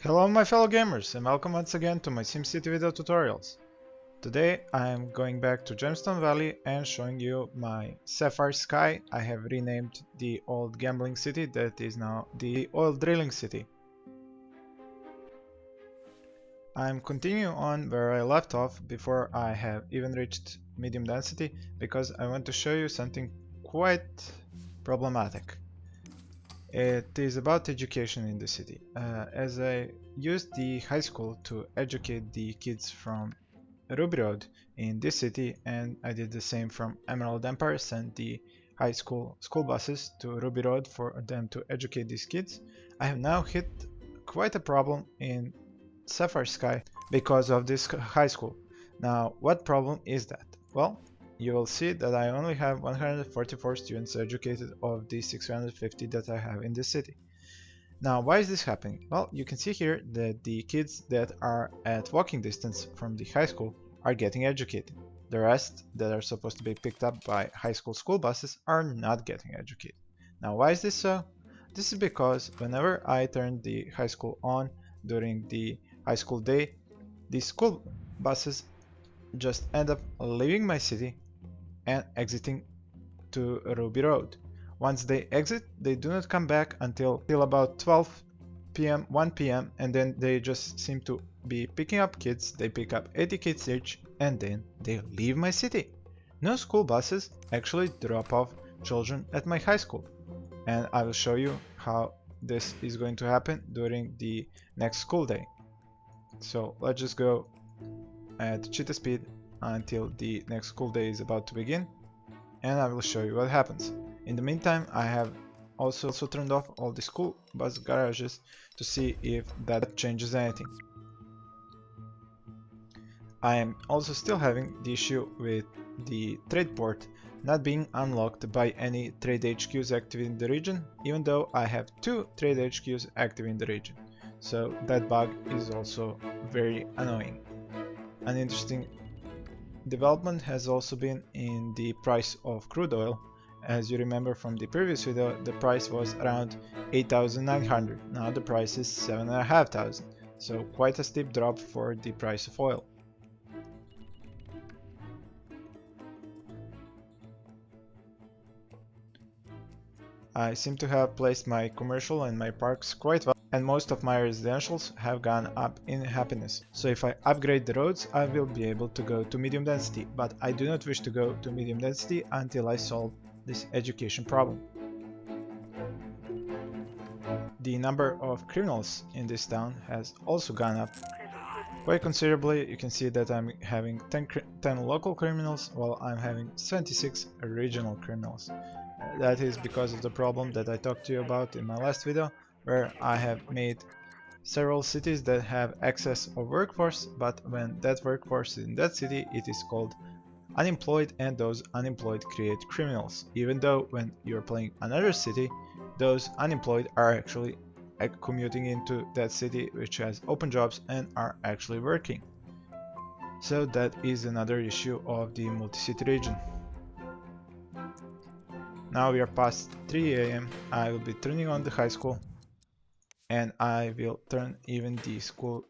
Hello my fellow gamers and welcome once again to my SimCity video tutorials. Today I am going back to Gemstone Valley and showing you my Sapphire Sky. I have renamed the old gambling city that is now the oil drilling city. I am continuing on where I left off before I have even reached medium density because I want to show you something quite problematic. It is about education in the city. As I used the high school to educate the kids from Ruby Road in this city, and I did the same from Emerald Empire, sent the high school buses to Ruby Road for them to educate these kids. I have now hit quite a problem in Sapphire Sky because of this high school. Now, what problem is that? Well, you will see that I only have 144 students educated of the 650 that I have in the city. Now, why is this happening? Well, you can see here that the kids that are at walking distance from the high school are getting educated. The rest that are supposed to be picked up by high school buses are not getting educated. Now, why is this so? This is because whenever I turn the high school on during the high school day, the school buses just end up leaving my city and exiting to Ruby Road. Once they exit, they do not come back until about 12 p.m., 1 p.m. and then they just seem to be picking up kids. They pick up 80 kids each and then they leave my city. No school buses actually drop off children at my high school, and I will show you how this is going to happen during the next school day. So let's just go at cheetah speed until the next school day is about to begin, and I will show you what happens. In the meantime, I have also turned off all the school bus garages to see if that changes anything. I am also still having the issue with the trade port not being unlocked by any trade HQs active in the region, even though I have 2 trade HQs active in the region. So that bug is also very annoying. An interesting development has also been in the price of crude oil. As you remember from the previous video, the price was around 8,900. Now the price is 7,500, so quite a steep drop for the price of oil. I seem to have placed my commercial and my parks quite well, and most of my residentials have gone up in happiness. So if I upgrade the roads, I will be able to go to medium density, but I do not wish to go to medium density until I solve this education problem. The number of criminals in this town has also gone up quite considerably. You can see that I'm having 10 local criminals while I'm having 76 regional criminals. That is because of the problem that I talked to you about in my last video, where I have made several cities that have excess of workforce, but when that workforce is in that city, it is called unemployed, and those unemployed create criminals, even though when you're playing another city, those unemployed are actually commuting into that city which has open jobs and are actually working. So that is another issue of the multi-city region. Now we are past 3 AM. I will be turning on the high school, and I will turn even the school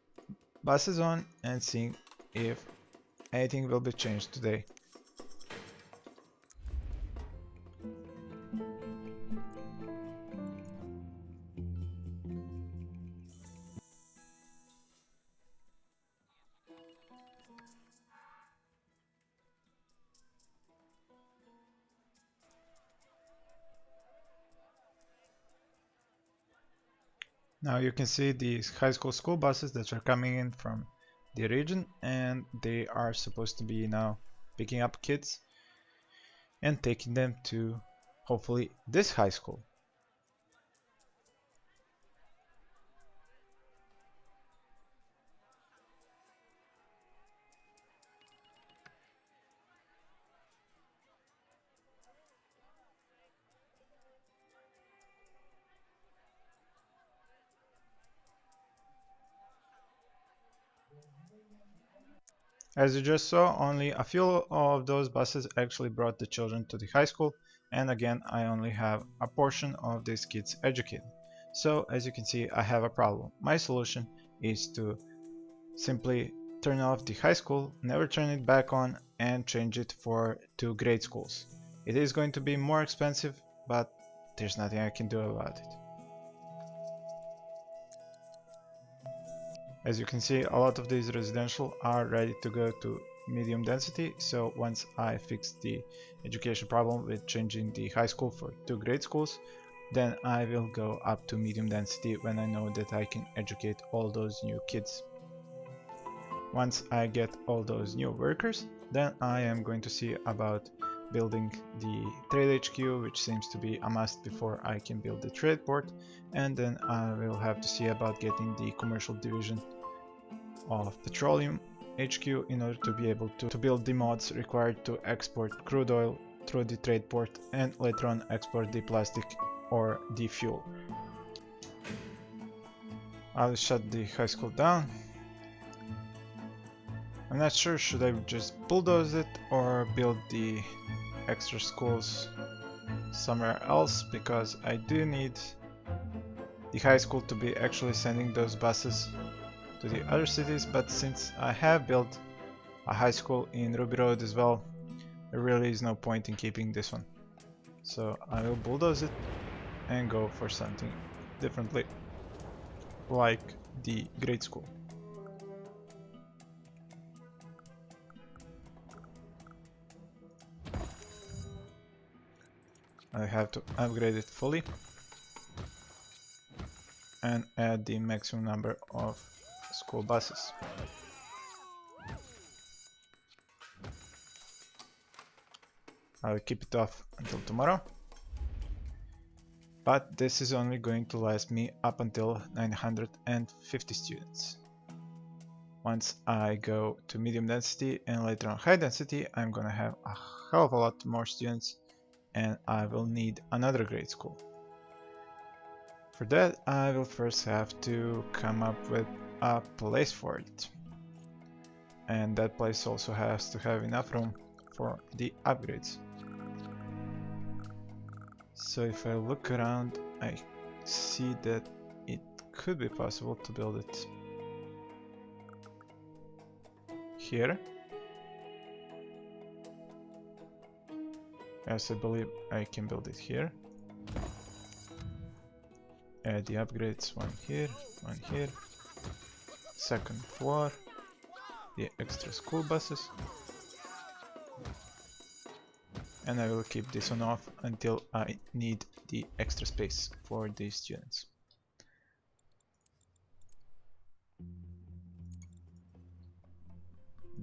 buses on and seeing if anything will be changed today. Now you can see these high school buses that are coming in from the region, and they are supposed to be now picking up kids and taking them to hopefully this high school. As you just saw, only a few of those buses actually brought the children to the high school, and again I only have a portion of these kids educated. So as you can see, I have a problem. My solution is to simply turn off the high school, never turn it back on, and change it for 2 grade schools. It is going to be more expensive, but there's nothing I can do about it. As you can see, a lot of these residential are ready to go to medium density, so once I fix the education problem with changing the high school for 2 grade schools, then I will go up to medium density when I know that I can educate all those new kids. Once I get all those new workers, then I am going to see about building the trade HQ, which seems to be a must before I can build the trade port, and then I will have to see about getting the commercial division of petroleum HQ in order to be able to build the mods required to export crude oil through the trade port and later on export the plastic or the fuel. I'll shut the high school down. I'm not sure, should I just bulldoze it or build the extra schools somewhere else, because I do need the high school to be actually sending those buses to the other cities, but since I have built a high school in Ruby Road as well, there really is no point in keeping this one. So I will bulldoze it and go for something differently, like the grade school. I have to upgrade it fully and add the maximum number of school buses. I'll keep it off until tomorrow, but this is only going to last me up until 950 students. Once I go to medium density and later on high density, I'm gonna have a hell of a lot more students, and I will need another grade school. For that, I will first have to come up with a place for it. And that place also has to have enough room for the upgrades. So if I look around, I see that it could be possible to build it here. Yes, I believe I can build it here. Add the upgrades, one here, second floor, the extra school buses, and I will keep this one off until I need the extra space for the students.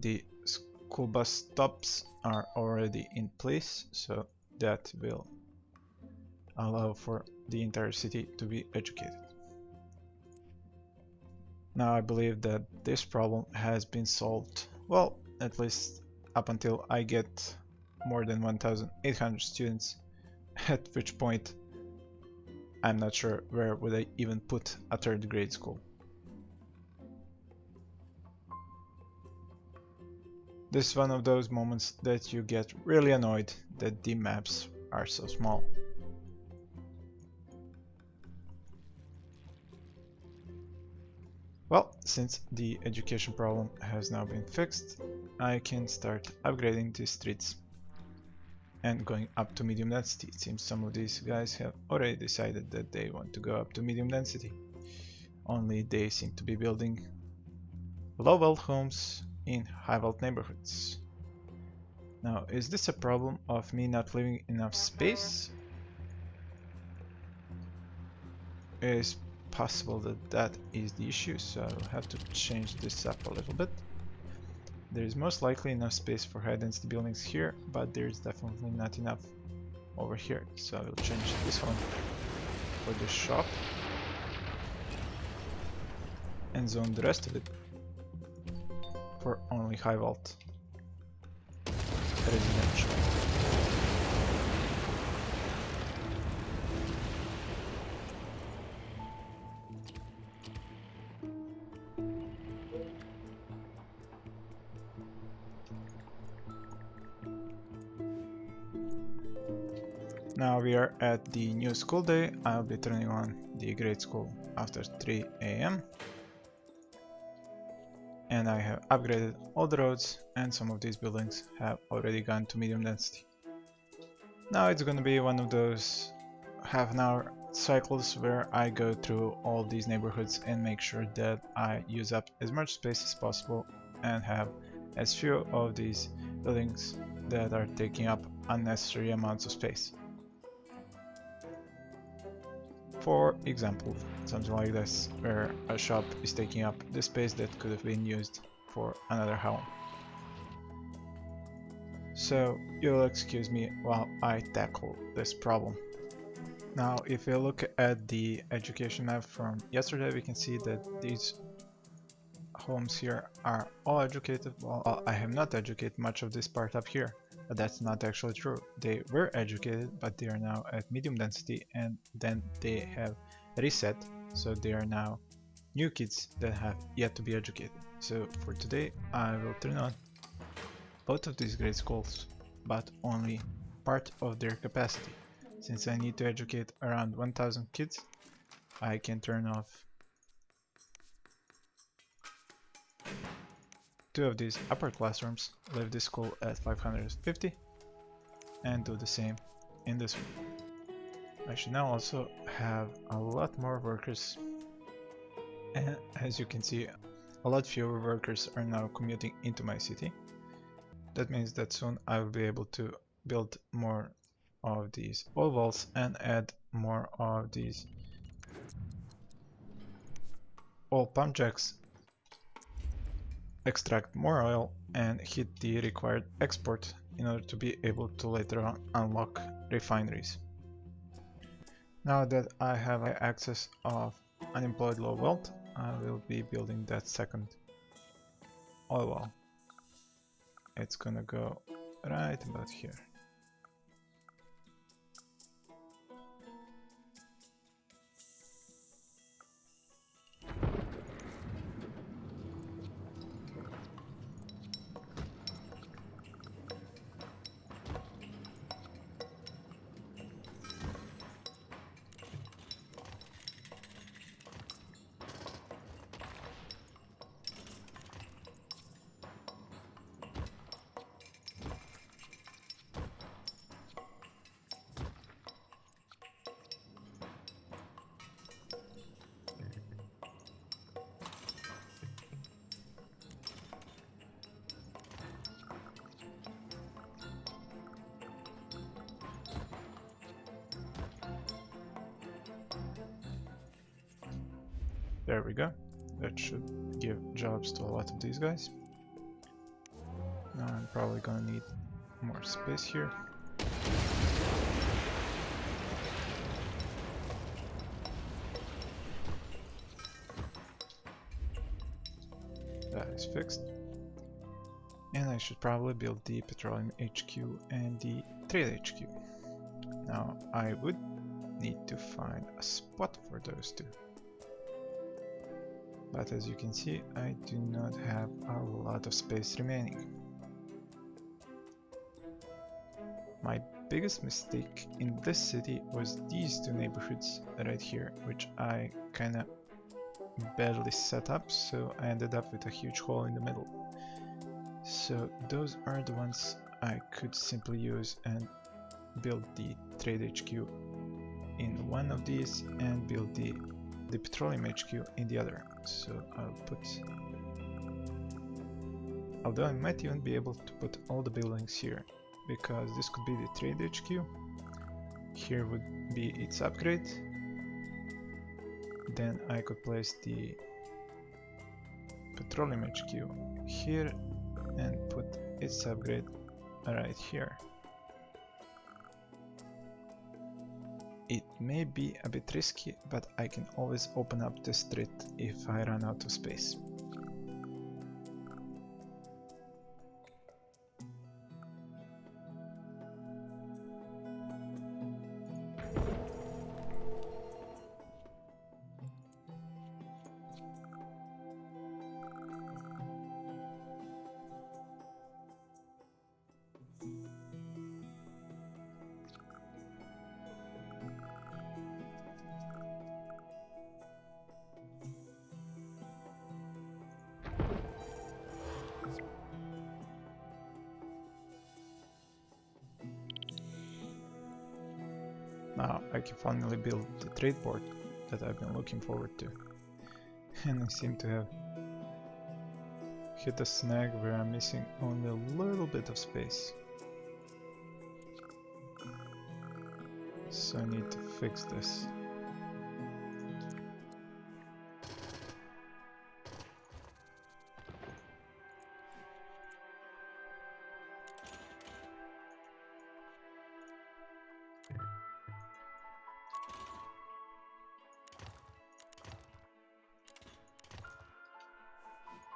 The school bus stops are already in place, so that will allow for the entire city to be educated. Now I believe that this problem has been solved, well, at least up until I get more than 1,800 students, at which point I'm not sure where would I even put a third grade school. This is one of those moments that you get really annoyed that the maps are so small. Well, since the education problem has now been fixed, I can start upgrading the streets and going up to medium density. It seems some of these guys have already decided that they want to go up to medium density. Only they seem to be building low-wealth homes in high-wealth neighborhoods. Now, is this a problem of me not leaving enough space? It is possible that that is the issue, so I'll have to change this up a little bit. There is most likely enough space for high-density buildings here, but there is definitely not enough over here, so I will change this one for the shop and zone the rest of it for only high-vault residential. Now we are at the new school day. I'll be turning on the grade school after 3 AM. and I have upgraded all the roads, and some of these buildings have already gone to medium density. Now it's gonna be one of those half-an-hour cycles where I go through all these neighborhoods and make sure that I use up as much space as possible and have as few of these buildings that are taking up unnecessary amounts of space. For example, something like this, where a shop is taking up the space that could have been used for another home. So you'll excuse me while I tackle this problem. Now, if we look at the education map from yesterday, we can see that these homes here are all educated. Well, I have not educated much of this part up here, but that's not actually true. They were educated, but they are now at medium density, and then they have reset, so they are now new kids that have yet to be educated. So for today, I will turn on both of these grade schools, but only part of their capacity. Since I need to educate around 1000 kids, I can turn off 2 of these upper classrooms, leave this school at 550, and do the same in this one. I should now also have a lot more workers, and as you can see, a lot fewer workers are now commuting into my city. That means that soon I will be able to build more of these oil wells and add more of these oil pump jacks, extract more oil and hit the required export in order to be able to later on unlock refineries. Now that I have access of unemployed low wealth, I will be building that second oil well. It's gonna go right about here. There we go. That should give jobs to a lot of these guys. Now I'm probably gonna need more space here. That is fixed. And I should probably build the petroleum HQ and the trade HQ. Now I would need to find a spot for those two. But as you can see, I do not have a lot of space remaining. My biggest mistake in this city was these two neighborhoods right here, which I kinda badly set up, so I ended up with a huge hole in the middle. So those are the ones I could simply use and build the trade HQ in one of these and build the petroleum HQ in the other. So I'll put, although I might even be able to put all the buildings here, because this could be the trade HQ, here would be its upgrade, then I could place the petroleum HQ here and put its upgrade right here. It may be a bit risky, but I can always open up the street if I run out of space. I can finally build the trade port that I've been looking forward to. And I seem to have hit a snag where I'm missing only a little bit of space. So I need to fix this.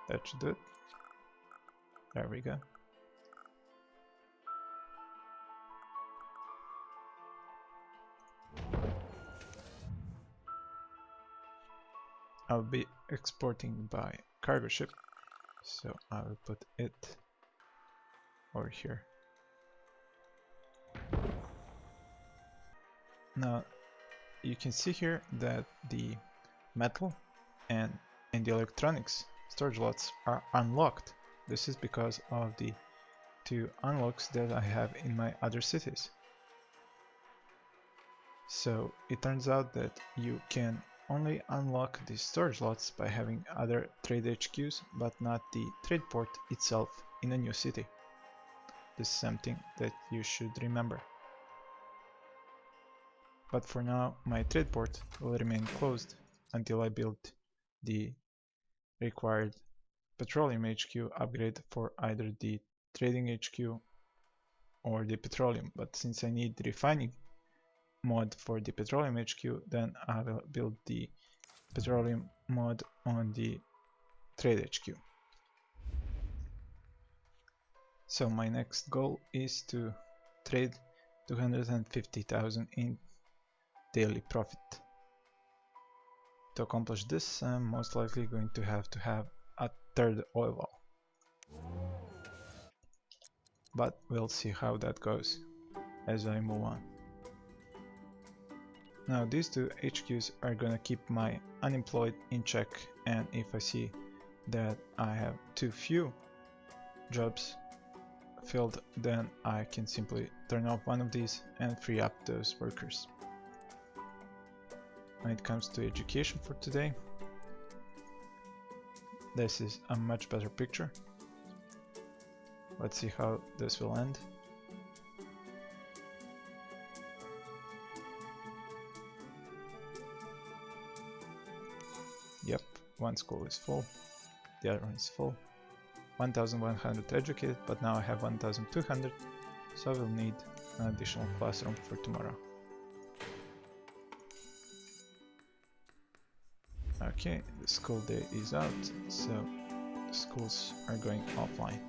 That should do it. There we go. I'll be exporting by cargo ship, so I will put it over here. Now you can see here that the metal and the electronics storage lots are unlocked. This is because of the 2 unlocks that I have in my other cities. So it turns out that you can only unlock the storage lots by having other trade HQs, but not the trade port itself in a new city. This is something that you should remember. But for now, my trade port will remain closed until I build the required petroleum HQ upgrade for either the trading HQ or the petroleum. But since I need the refining mod for the petroleum HQ, then I will build the petroleum mod on the trade HQ. So my next goal is to trade 250,000 in daily profit. To accomplish this, I'm most likely going to have a 3rd oil well. But we'll see how that goes as I move on. Now these 2 HQs are gonna keep my unemployed in check, and if I see that I have too few jobs filled, then I can simply turn off one of these and free up those workers. When it comes to education for today, this is a much better picture. Let's see how this will end. Yep, one school is full, the other one is full. 1100 educated, but now I have 1200, so I will need an additional classroom for tomorrow. Okay, the school day is out, so the schools are going offline.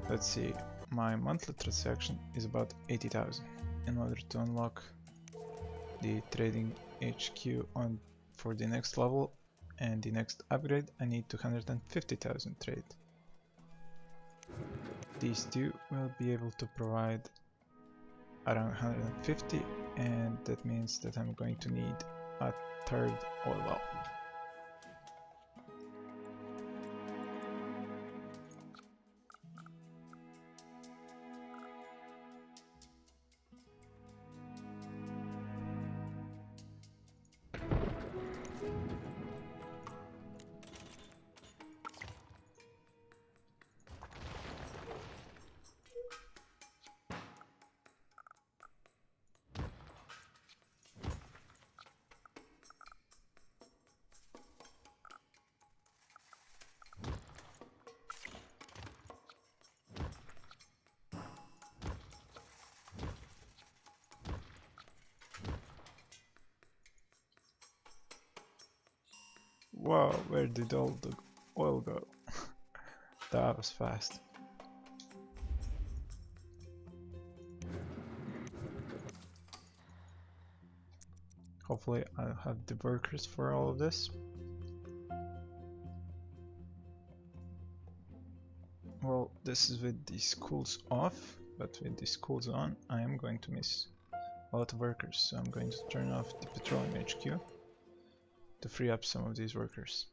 Let's see, my monthly transaction is about 80,000. In order to unlock the trading HQ for the next level and the next upgrade, I need 250,000 trade. These 2 will be able to provide around 150, and that means that I'm going to need a 3rd oil well. Wow, where did all the oil go? That was fast. Hopefully I'll have the workers for all of this. Well, this is with the schools off, but with the schools on, I am going to miss a lot of workers, so I'm going to turn off the petroleum HQ to free up some of these workers.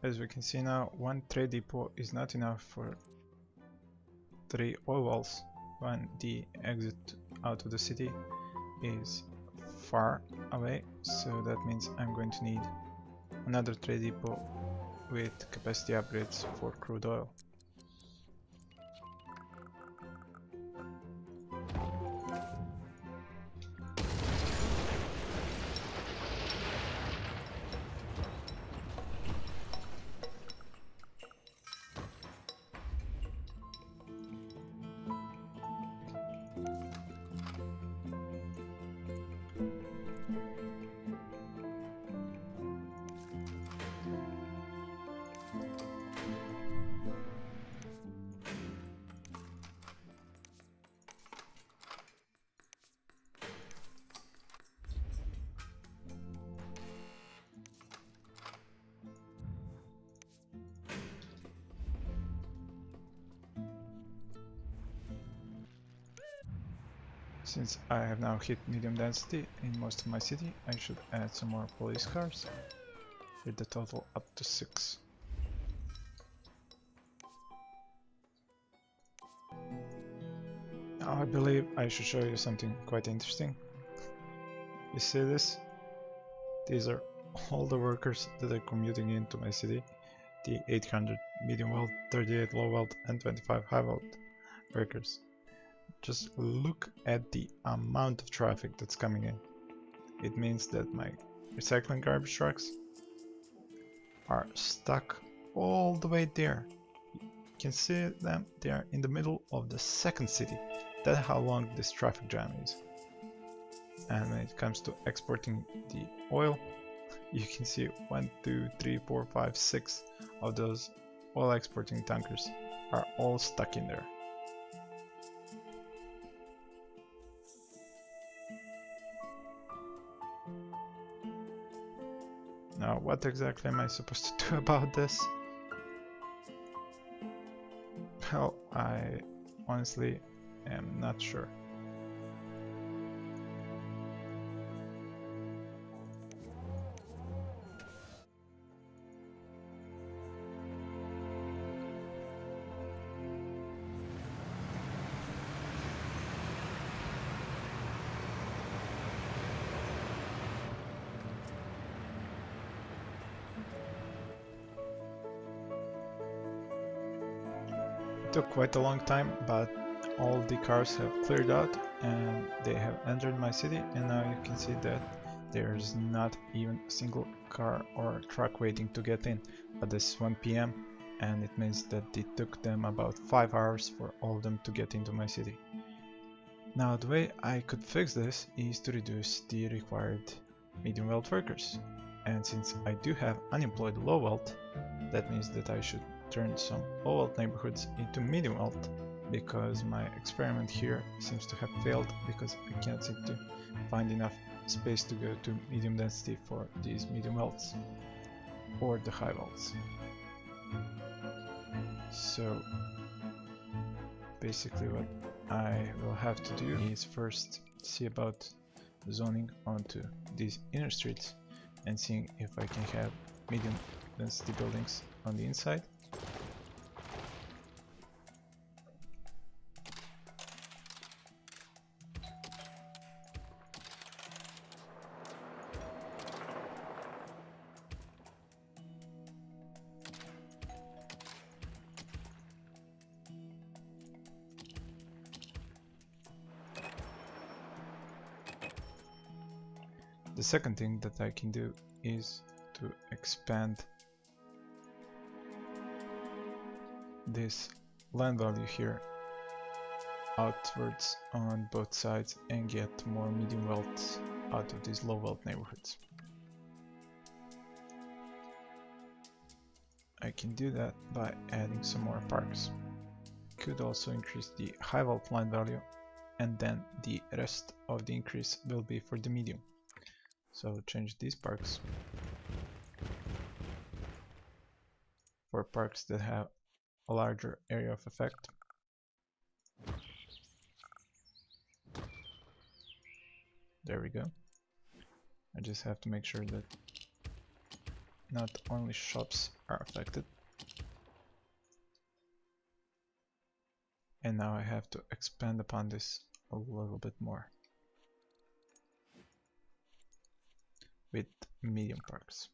As we can see now, one trade depot is not enough for 3 oil wells when the exit out of the city is far away, so that means I'm going to need another trade depot with capacity upgrades for crude oil. Since I have now hit medium density in most of my city, I should add some more police cars, with the total up to 6. Now I believe I should show you something quite interesting. You see this? These are all the workers that are commuting into my city. The 800 medium weld, 38 low weld and 25 high weld workers. Just look at the amount of traffic that's coming in. It means that my recycling garbage trucks are stuck all the way there. You can see them, they are in the middle of the second city. That's how long this traffic jam is. And when it comes to exporting the oil, you can see 1, 2, 3, 4, 5, 6 of those oil exporting tankers are all stuck in there. Now, what exactly am I supposed to do about this? Well, I honestly am not sure. It took quite a long time, but all the cars have cleared out and they have entered my city, and now you can see that there's not even a single car or truck waiting to get in. But this is 1 PM and it means that it took them about 5 hours for all of them to get into my city. Now the way I could fix this is to reduce the required medium weld workers, and since I do have unemployed low weld, that means that I should turn some low weld neighborhoods into medium weld, because my experiment here seems to have failed because I can't seem to find enough space to go to medium density for these medium welds or the high welds. So basically what I will have to do is first see about zoning onto these inner streets and seeing if I can have medium density buildings on the inside. The second thing that I can do is to expand this land value here outwards on both sides and get more medium welds out of these low weld neighborhoods. I can do that by adding some more parks. Could also increase the high weld land value, and then the rest of the increase will be for the medium. So change these parks for parks that have a larger area of effect. There we go. I just have to make sure that not only shops are affected. And now I have to expand upon this a little bit more with medium parks.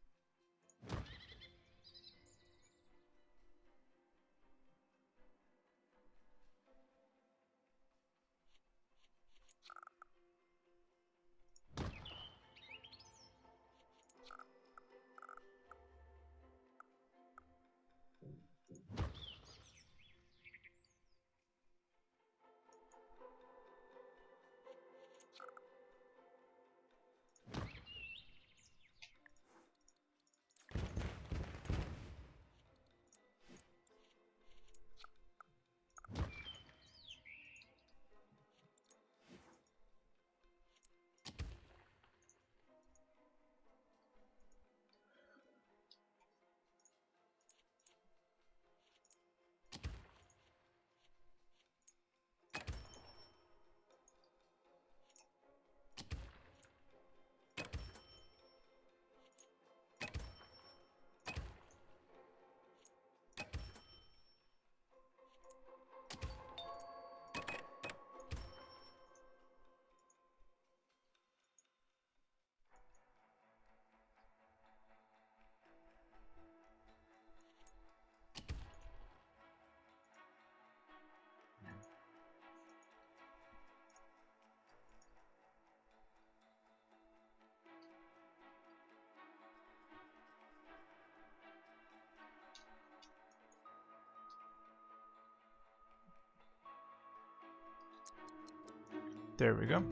There we go.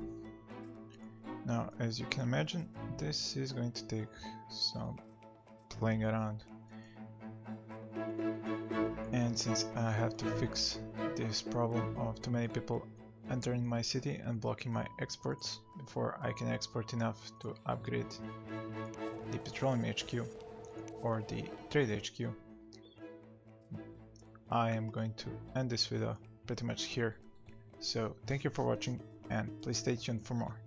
Now, as you can imagine, this is going to take some playing around. And since I have to fix this problem of too many people entering my city and blocking my exports before I can export enough to upgrade the petroleum HQ or the trade HQ, I am going to end this video pretty much here. So thank you for watching, and please stay tuned for more.